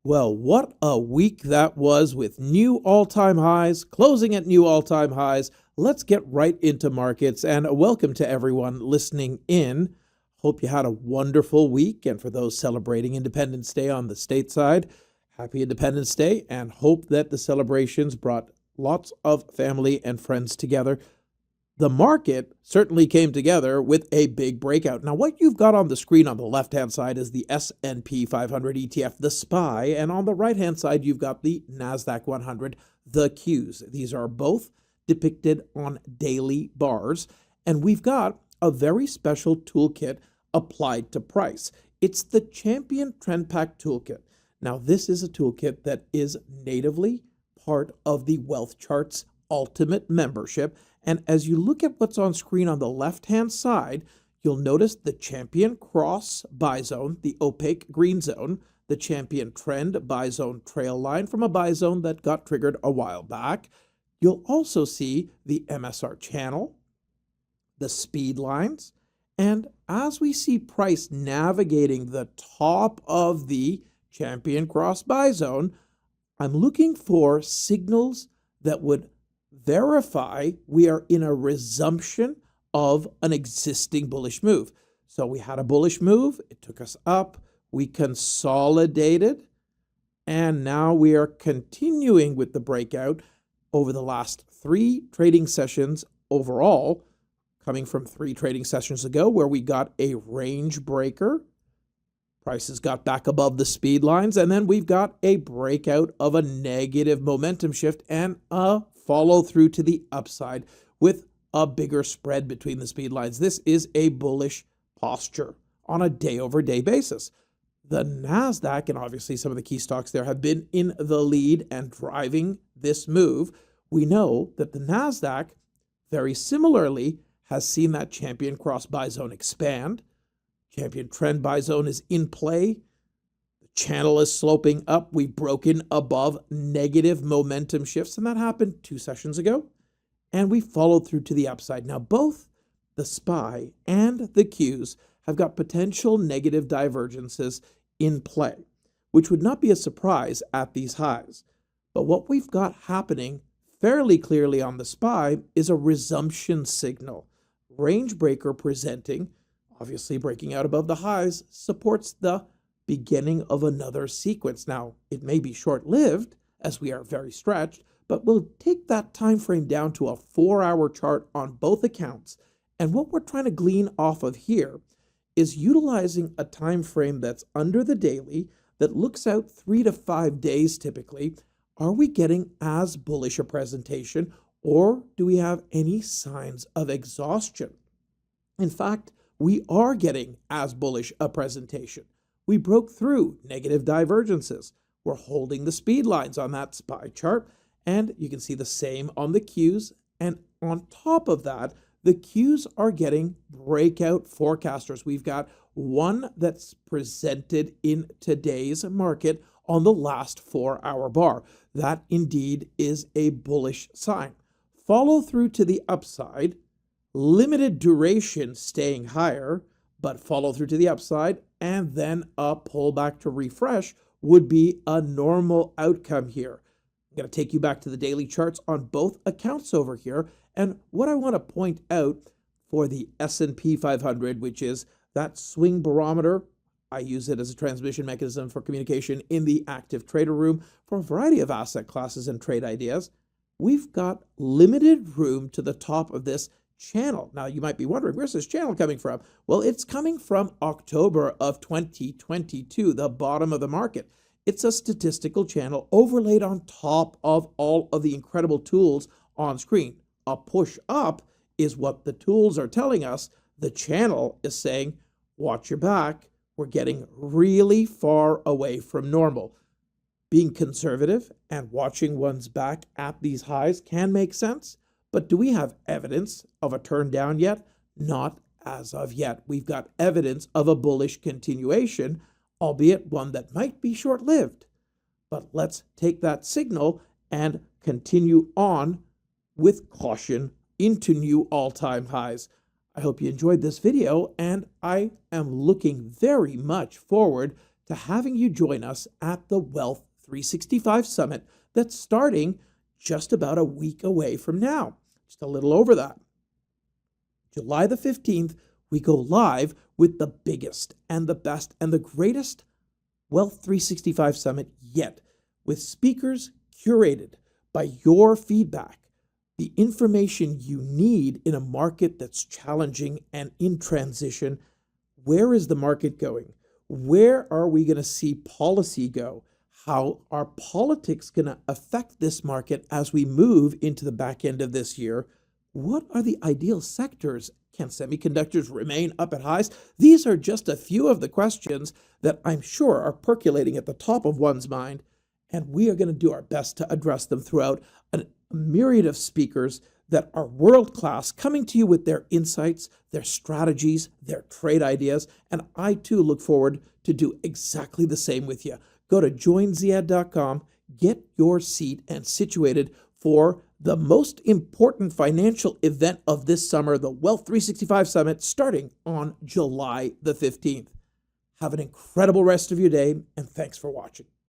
Well, what a week that was with new all-time highs, closing at new all-time highs. Let's get right into markets and welcome to everyone listening in. Hope you had a wonderful week, and for those celebrating Independence Day on the stateside, happy Independence Day, and hope that the celebrations brought lots of family and friends together. The market certainly came together with a big breakout. Now, what you've got on the screen on the left-hand side is the S&P 500 ETF, the SPY, and on the right-hand side, you've got the NASDAQ 100, the Qs. These are both depicted on daily bars, and we've got a very special toolkit applied to price. It's the Champion Trend Pack Toolkit. Now, this is a toolkit that is natively part of the WealthCharts Ultimate membership. And as you look at what's on screen on the left-hand side, you'll notice the Champion Cross Buy Zone, the opaque green zone, the Champion Trend Buy Zone trail line from a buy zone that got triggered a while back. You'll also see the MSR channel, the speed lines, and as we see price navigating the top of the Champion Cross Buy Zone, I'm looking for signals that would verify we are in a resumption of an existing bullish move. So we had a bullish move, it took us up, we consolidated, and now we are continuing with the breakout over the last 3 trading sessions overall, coming from 3 trading sessions ago where we got a range breaker. Prices got back above the speed lines, and then we've got a breakout of a negative momentum shift and a follow through to the upside with a bigger spread between the speed lines. This is a bullish posture on a day-over-day basis. The NASDAQ, and obviously some of the key stocks there, have been in the lead and driving this move. We know that the NASDAQ, very similarly, has seen that Champion Cross Buy Zone expand. Champion Trend Buy Zone is in play. The channel is sloping up. We've broken above negative momentum shifts, and that happened 2 sessions ago. And we followed through to the upside. Now, both the SPY and the Qs have got potential negative divergences in play, which would not be a surprise at these highs. But what we've got happening fairly clearly on the SPY is a resumption signal. Range breaker presenting, obviously breaking out above the highs, supports the beginning of another sequence. Now, it may be short-lived as we are very stretched, but we'll take that time frame down to a 4-hour chart on both accounts. And what we're trying to glean off of here is utilizing a time frame that's under the daily that looks out 3 to 5 days typically. Are we getting as bullish a presentation, or do we have any signs of exhaustion? In fact, we are getting as bullish a presentation. We broke through negative divergences. We're holding the speed lines on that SPY chart, and you can see the same on the Qs. And on top of that, the Qs are getting breakout forecasters. We've got one that's presented in today's market on the last 4-hour bar. That indeed is a bullish sign. Follow through to the upside. Limited duration staying higher, but follow through to the upside, and then a pullback to refresh would be a normal outcome here. I'm going to take you back to the daily charts on both accounts over here, and what I want to point out for the S&P 500, which is that swing barometer, I use it as a transmission mechanism for communication in the active trader room for a variety of asset classes and trade ideas. We've got limited room to the top of this channel. Now, you might be wondering, where's this channel coming from? Well, it's coming from October of 2022, the bottom of the market. It's a statistical channel overlaid on top of all of the incredible tools on screen. A push up is what the tools are telling us. The channel is saying, watch your back. We're getting really far away from normal. Being conservative and watching one's back at these highs can make sense. But do we have evidence of a turn down yet? Not as of yet. We've got evidence of a bullish continuation, albeit one that might be short-lived. But let's take that signal and continue on with caution into new all-time highs. I hope you enjoyed this video, and I am looking very much forward to having you join us at the Wealth 365 Summit that's starting just about a week away from now, just a little over that. July the 15th, we go live with the biggest and the best and the greatest Wealth 365 Summit yet, with speakers curated by your feedback, the information you need in a market that's challenging and in transition. Where is the market going? Where are we going to see policy go? How are politics going to affect this market as we move into the back end of this year? What are the ideal sectors? Can semiconductors remain up at highs? These are just a few of the questions that I'm sure are percolating at the top of one's mind, and we are going to do our best to address them throughout a myriad of speakers that are world-class, coming to you with their insights, their strategies, their trade ideas, and I too look forward to do exactly the same with you. Go to joinziad.com, get your seat and situated for the most important financial event of this summer, the Wealth 365 Summit, starting on July the 15th. Have an incredible rest of your day, and thanks for watching.